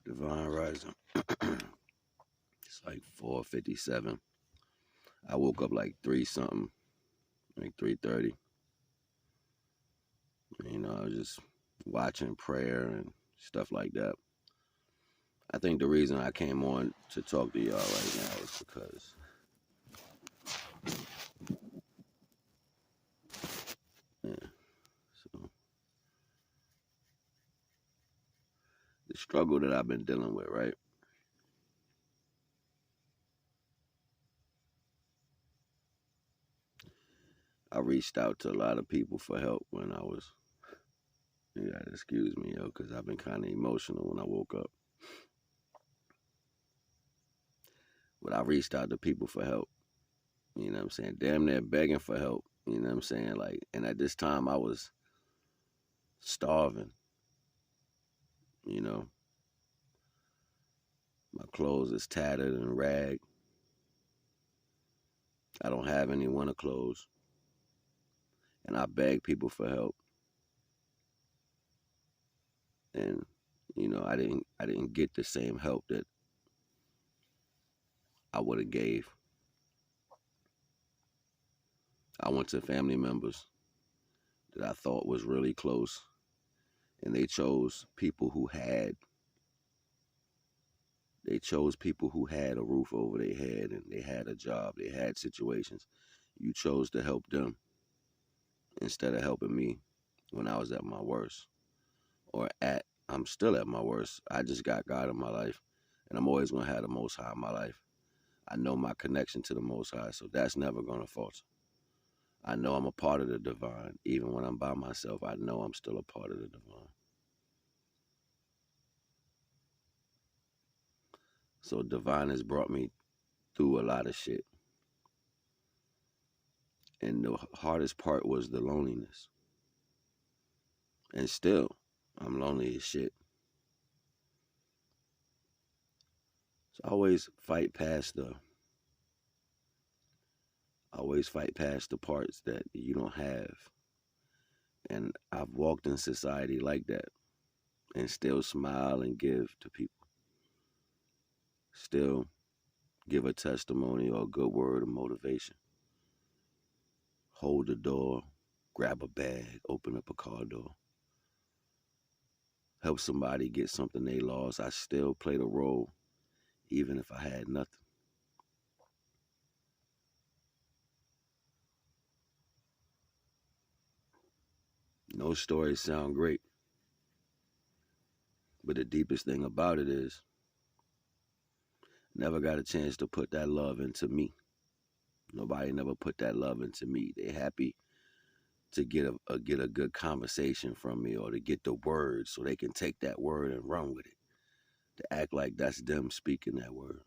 Divine Rising. It's like 4:57. I woke up like 3 something, like 3:30. I was just watching prayer and stuff like that. I think the reason I came on to talk to y'all right now is because so the struggle that I've been dealing with, right? I reached out to a lot of people for help when I was, you gotta excuse me, because I've been kind of emotional when I woke up. But I reached out to people for help, you know what I'm saying? Damn near begging for help, you know what I'm saying? Like, and at this time I was starving, you know. My clothes is tattered and ragged. I don't have any winter clothes. And I beg people for help. And, I didn't get the same help that I would have gave. I went to family members that I thought was really close, and they chose people who had a roof over their head, and they had a job, they had situations. You chose to help them instead of helping me when I was at my worst. I'm still at my worst. I just got God in my life, and I'm always going to have the Most High in my life. I know my connection to the Most High, so that's never going to falter. I know I'm a part of the divine. Even when I'm by myself, I know I'm still a part of the divine. So divine has brought me through a lot of shit. And the hardest part was the loneliness. And still, I'm lonely as shit. So I always fight past the parts that you don't have. And I've walked in society like that and still smile and give to people. Still give a testimony or a good word of motivation. Hold the door, grab a bag, open up a car door. Help somebody get something they lost. I still played a role even if I had nothing. No stories sound great, but the deepest thing about it is never got a chance to put that love into me. Nobody never put that love into me. They happy to get a good conversation from me or to get the word so they can take that word and run with it. To act like that's them speaking that word.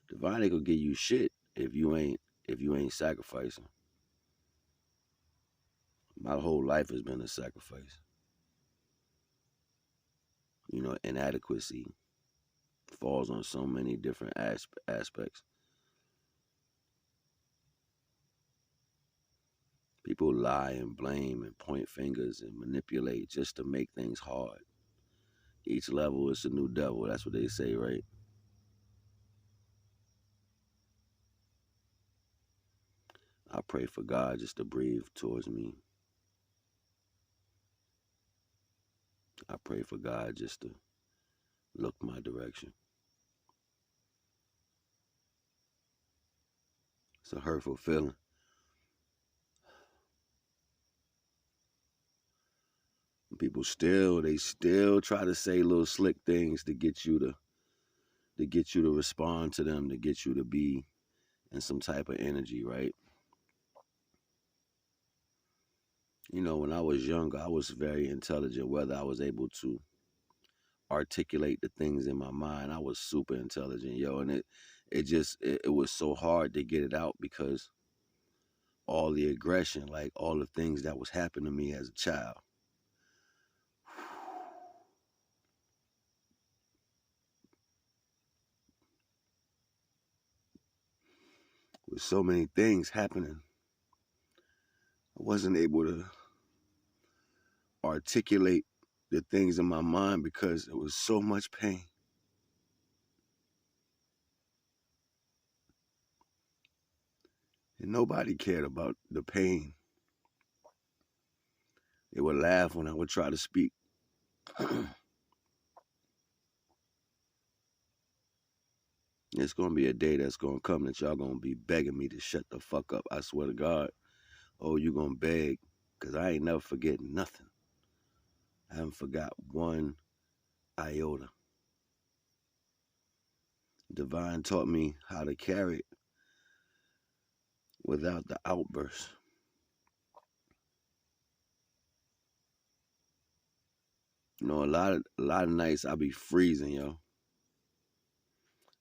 Divine ain't gonna give you shit if you ain't sacrificing. My whole life has been a sacrifice. Inadequacy falls on so many different aspects. People lie and blame and point fingers and manipulate just to make things hard. Each level is a new devil. That's what they say, right? I pray for God just to breathe towards me. I pray for God just to look my direction. It's a hurtful feeling. People still try to say little slick things to get you to respond to them, to get you to be in some type of energy, right? When I was younger, I was very intelligent. Whether I was able to articulate the things in my mind, I was super intelligent, and it was so hard to get it out because all the aggression, like all the things that was happening to me as a child. With so many things happening, I wasn't able to articulate the things in my mind because it was so much pain. And nobody cared about the pain. They would laugh when I would try to speak. It's going to be a day that's going to come that y'all going to be begging me to shut the fuck up. I swear to God. Oh, you going to beg? Because I ain't never forgetting nothing. I haven't forgot one iota. Divine taught me how to carry it without the outburst. You know, a lot of nights I be freezing, yo.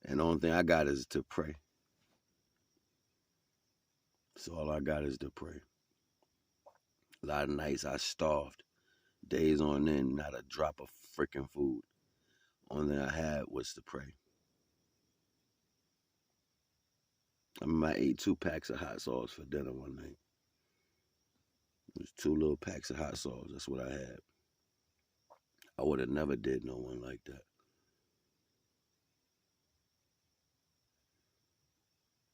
And the only thing I got is to pray. So all I got is to pray. A lot of nights I starved. Days on end, not a drop of freaking food. Only thing I had was to pray. I remember I ate 2 packs of hot sauce for dinner one night. It was 2 little packs of hot sauce. That's what I had. I would have never did no one like that.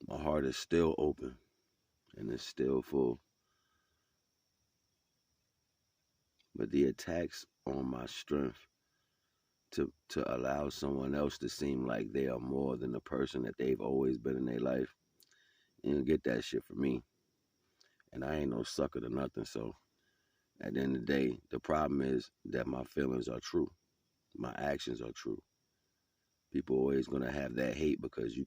My heart is still open and it's still full. But the attacks on my strength to allow someone else to seem like they are more than the person that they've always been in their life, you don't get that shit from me. And I ain't no sucker to nothing. So at the end of the day, the problem is that my feelings are true. My actions are true. People always gonna have that hate because you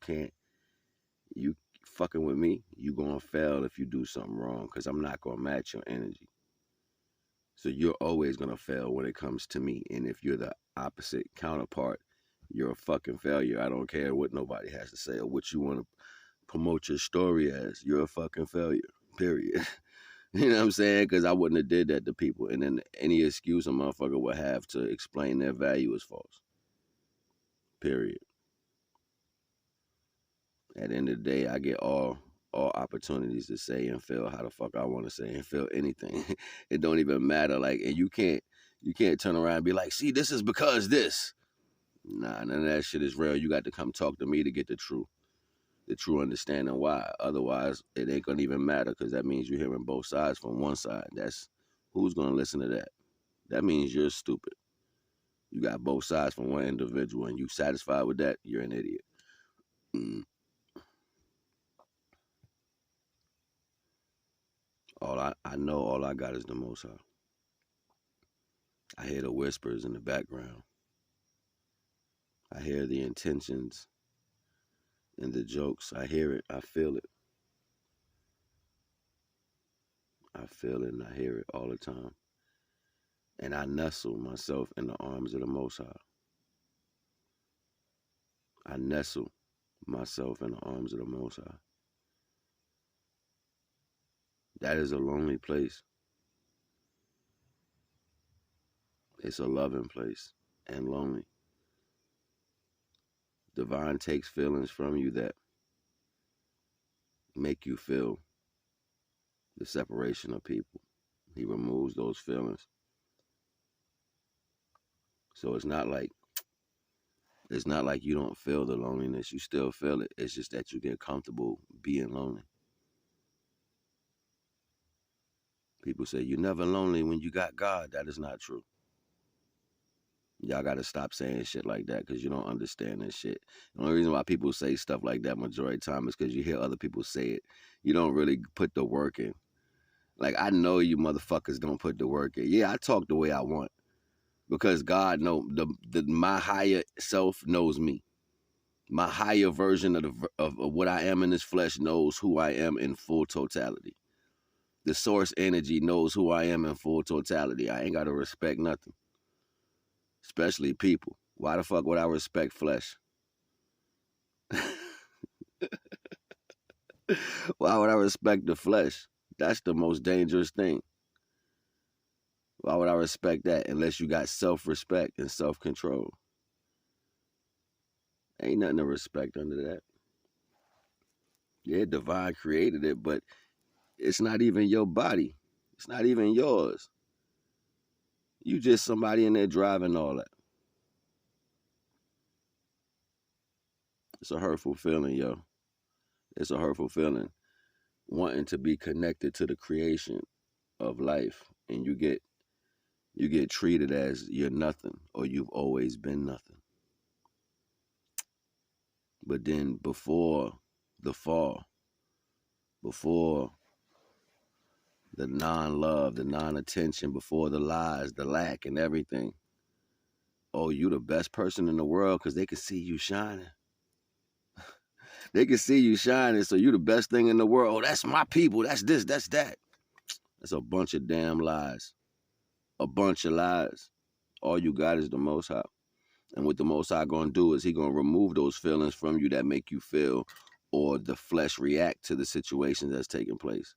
fucking with me, you gonna fail if you do something wrong because I'm not gonna match your energy. So you're always gonna fail when it comes to me. And if you're the opposite counterpart, you're a fucking failure. I don't care what nobody has to say or what you want to promote your story as. You're a fucking failure, period. You know what I'm saying? Because I wouldn't have did that to people. And then any excuse a motherfucker would have to explain their value is false, period. At the end of the day, I get all opportunities to say and feel how the fuck I want to say and feel anything. It don't even matter. Like, and you can't turn around and be like, see, this is because this. Nah, none of that shit is real. You got to come talk to me to get the true understanding why. Otherwise, it ain't gonna even matter because that means you're hearing both sides from one side. That's who's gonna listen to that. That means you're stupid. You got both sides from one individual, and you satisfied with that, you're an idiot. Mm. I know, all I got is the Most High. I hear the whispers in the background. I hear the intentions and the jokes. I hear it. I feel it. I feel it and I hear it all the time. And I nestle myself in the arms of the Most High. I nestle myself in the arms of the Most High. That is a lonely place. It's a loving place and lonely. Divine takes feelings from you that make you feel the separation of people. He removes those feelings. So it's not like you don't feel the loneliness. You still feel it. It's just that you get comfortable being lonely. People say you're never lonely when you got God. That is not true. Y'all got to stop saying shit like that because you don't understand this shit. The only reason why people say stuff like that majority of the time is because you hear other people say it. You don't really put the work in. Like, I know you motherfuckers don't put the work in. Yeah, I talk the way I want because God knows, my higher self knows me. My higher version of what I am in this flesh knows who I am in full totality. The source energy knows who I am in full totality. I ain't got to respect nothing. Especially people. Why the fuck would I respect flesh? Why would I respect the flesh? That's the most dangerous thing. Why would I respect that unless you got self-respect and self-control? Ain't nothing to respect under that. Yeah, divine created it, but it's not even your body. It's not even yours. You just somebody in there driving all that. It's a hurtful feeling, yo. It's a hurtful feeling. Wanting to be connected to the creation of life, and you get treated as you're nothing or you've always been nothing. But then before the fall, before the non-love, the non-attention, before the lies, the lack and everything, oh, you the best person in the world because they can see you shining. They can see you shining, so you the best thing in the world. Oh, that's my people. That's this, that's that. That's a bunch of damn lies. A bunch of lies. All you got is the Most High. And what the Most High gonna do is he gonna remove those feelings from you that make you feel or the flesh react to the situation that's taking place.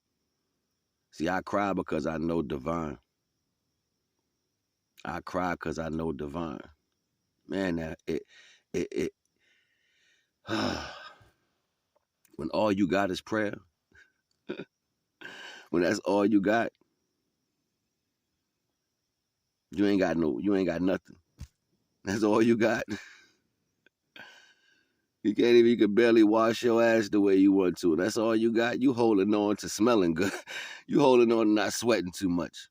See, I cry because I know divine. I cry because I know divine. Man, that it when all you got is prayer, when that's all you got, you ain't got nothing. That's all you got. You can barely wash your ass the way you want to. That's all you got. You holding on to smelling good. You holding on to not sweating too much.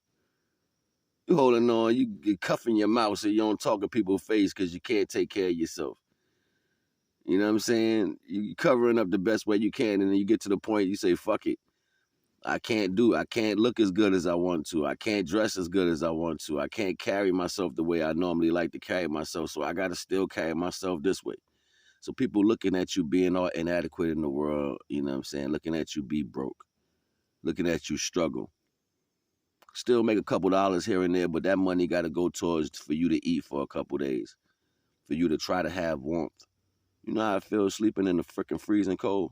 You holding on, you get cuffing your mouth so you don't talk to people's face because you can't take care of yourself. You know what I'm saying? You covering up the best way you can, and then you get to the point you say, fuck it. I can't look as good as I want to. I can't dress as good as I want to. I can't carry myself the way I normally like to carry myself, so I got to still carry myself this way. So people looking at you being all inadequate in the world, you know what I'm saying? Looking at you be broke. Looking at you struggle. Still make a couple dollars here and there, but that money got to go towards for you to eat for a couple days. For you to try to have warmth. You know how it feels sleeping in the freaking freezing cold?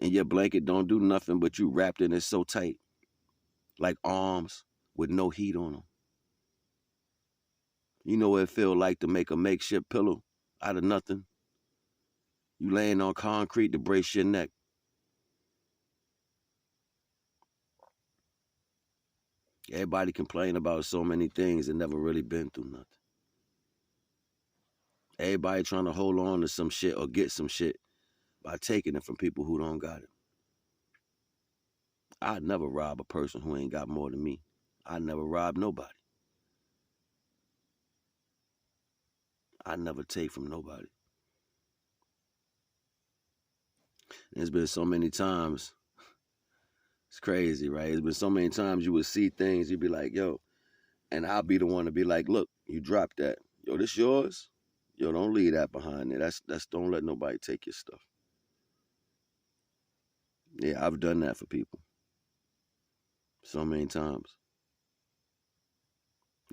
And your blanket don't do nothing but you wrapped in it so tight. Like arms with no heat on them. You know what it feel like to make a makeshift pillow out of nothing? You laying on concrete to brace your neck. Everybody complain about so many things and never really been through nothing. Everybody trying to hold on to some shit or get some shit by taking it from people who don't got it. I'd never rob a person who ain't got more than me. I never rob nobody. I never take from nobody. There's been so many times, it's crazy, right? There's been so many times you would see things, you'd be like, yo, and I'll be the one to be like, look, you dropped that. Yo, this yours? Yo, don't leave that behind there. That's don't let nobody take your stuff. Yeah, I've done that for people. So many times.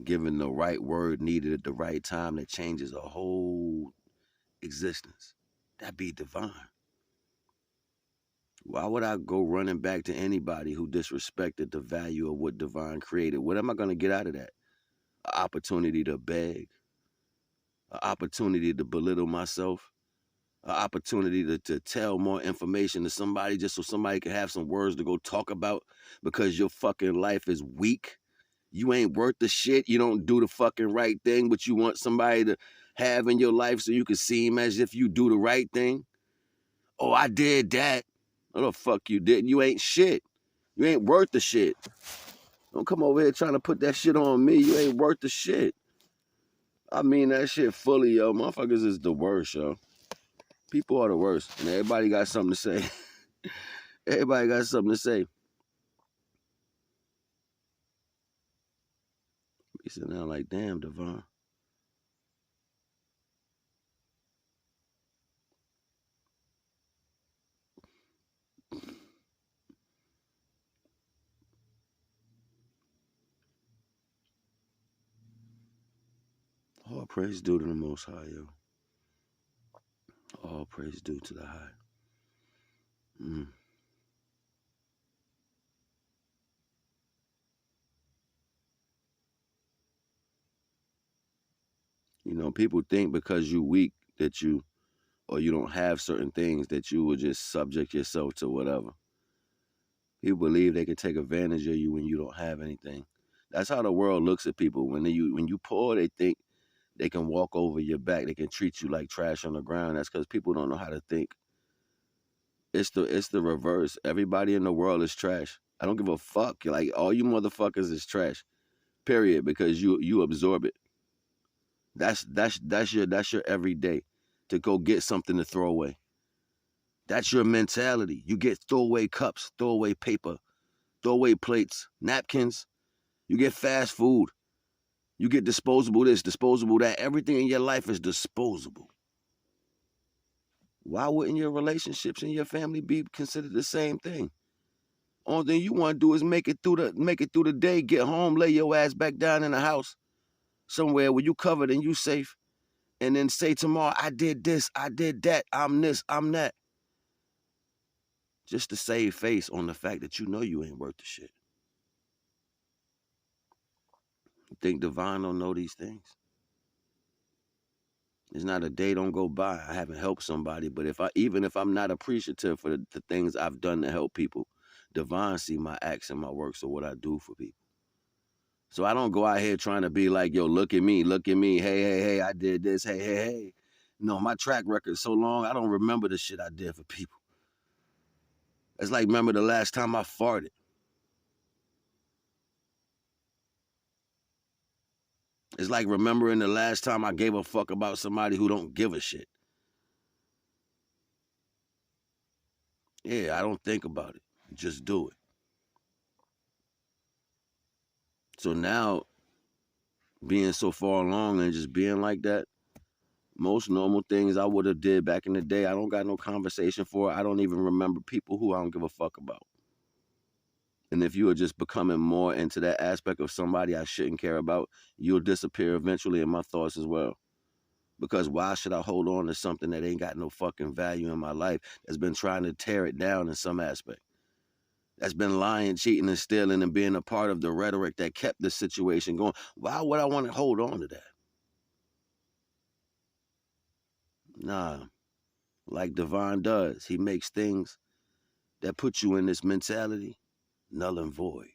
Given the right word needed at the right time that changes a whole existence. That be divine. Why would I go running back to anybody who disrespected the value of what divine created? What am I going to get out of that? An opportunity to beg, an opportunity to belittle myself, an opportunity to tell more information to somebody just so somebody can have some words to go talk about because your fucking life is weak. You ain't worth the shit. You don't do the fucking right thing, but you want somebody to have in your life so you can seem as if you do the right thing. Oh, I did that. No, the fuck you didn't. You ain't shit. You ain't worth the shit. Don't come over here trying to put that shit on me. You ain't worth the shit. I mean that shit fully, yo. Motherfuckers is the worst, yo. People are the worst. And everybody got something to say. Everybody got something to say. Be sitting there like, damn, Devon. All praise due to the Most High, yo. All praise due to the High. Mm. You know, people think because you weak that you, or you don't have certain things that you will just subject yourself to whatever. People believe they can take advantage of you when you don't have anything. That's how the world looks at people. When you poor, they think they can walk over your back. They can treat you like trash on the ground. That's because people don't know how to think. It's the reverse. Everybody in the world is trash. I don't give a fuck. Like, all you motherfuckers is trash. Period. Because you absorb it. That's your everyday to go get something to throw away. That's your mentality. You get throwaway cups, throwaway paper, throwaway plates, napkins. You get fast food. You get disposable this, disposable that. Everything in your life is disposable. Why wouldn't your relationships and your family be considered the same thing? Only thing you want to do is make it through the day, get home, lay your ass back down in the house somewhere where you covered and you safe, and then say tomorrow, I did this, I did that, I'm this, I'm that. Just to save face on the fact that you know you ain't worth the shit. You think Divine don't know these things? It's not a day don't go by I haven't helped somebody, but even if I'm not appreciative for the things I've done to help people, Divine see my acts and my works of what I do for people. So I don't go out here trying to be like, yo, look at me, hey, I did this, hey. No, my track record is so long, I don't remember the shit I did for people. It's like, remember the last time I farted. It's like remembering the last time I gave a fuck about somebody who don't give a shit. Yeah, I don't think about it. Just do it. So now, being so far along and just being like that, most normal things I would have did back in the day, I don't got no conversation for. I don't even remember people who I don't give a fuck about. And if you are just becoming more into that aspect of somebody I shouldn't care about, you'll disappear eventually in my thoughts as well. Because why should I hold on to something that ain't got no fucking value in my life, that's been trying to tear it down in some aspect? That's been lying, cheating, and stealing and being a part of the rhetoric that kept the situation going. Why would I want to hold on to that? Nah, like Divine does. He makes things that put you in this mentality null and void.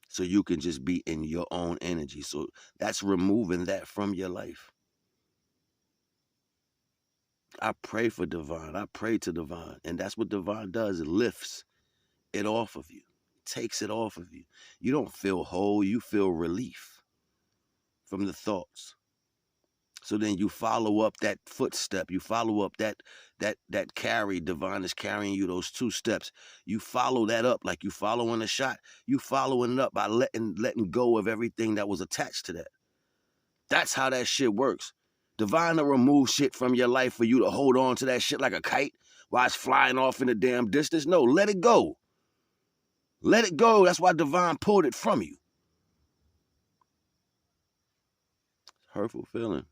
So you can just be in your own energy. So that's removing that from your life. I pray for Divine. I pray to Divine. And that's what Divine does. It lifts it off of you. Takes it off of you. You don't feel whole. You feel relief from the thoughts. So then you follow up that footstep. You follow up that carry. Divine is carrying you those 2 steps. You follow that up like you following a shot. You following it up by letting go of everything that was attached to that. That's how that shit works. Divine to remove shit from your life for you to hold on to that shit like a kite while it's flying off in the damn distance. No, let it go. Let it go. That's why Divine pulled it from you. Hurtful feeling,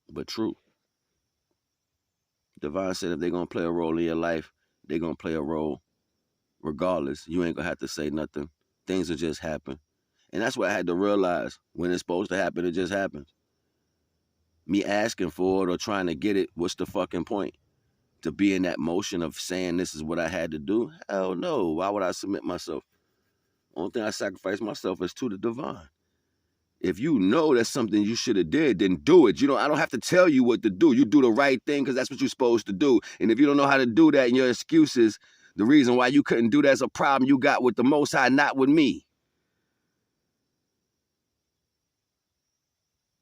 but true. Divine said if they're going to play a role in your life, they're going to play a role regardless. You ain't going to have to say nothing. Things will just happen. And that's what I had to realize. When it's supposed to happen, it just happens. Me asking for it or trying to get it, what's the fucking point? To be in that motion of saying this is what I had to do? Hell no. Why would I submit myself? Only thing I sacrifice myself is to the Divine. If you know that's something you should have did, then do it. I don't have to tell you what to do. You do the right thing because that's what you're supposed to do. And if you don't know how to do that and your excuses, the reason why you couldn't do that's a problem you got with the Most High, not with me.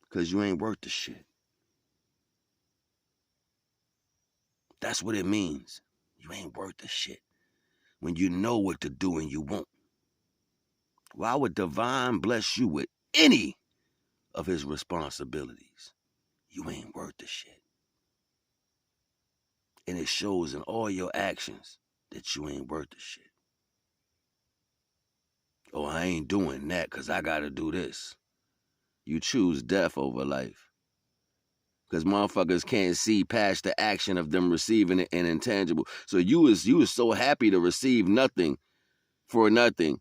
Because you ain't worth the shit. That's what it means. You ain't worth the shit. When you know what to do and you won't. Why would Divine bless you with any of his responsibilities? You ain't worth the shit. And it shows in all your actions that you ain't worth the shit. Oh, I ain't doing that because I got to do this. You choose death over life. Because motherfuckers can't see past the action of them receiving it and intangible. So you was so happy to receive nothing for nothing.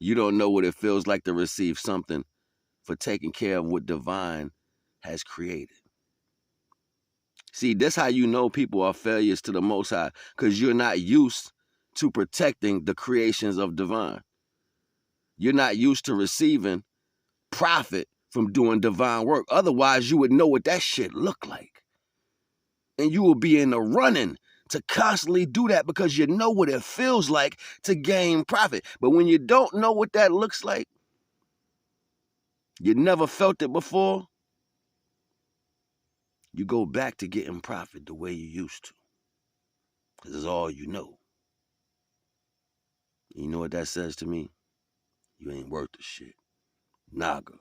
You don't know what it feels like to receive something for taking care of what Divine has created. See, that's how you know people are failures to the Most High, because you're not used to protecting the creations of Divine. You're not used to receiving profit from doing divine work. Otherwise, you would know what that shit look like. And you will be in the running to constantly do that because you know what it feels like to gain profit. But when you don't know what that looks like, you never felt it before, you go back to getting profit the way you used to. Because it's all you know. And you know what that says to me? You ain't worth the shit. NAGA.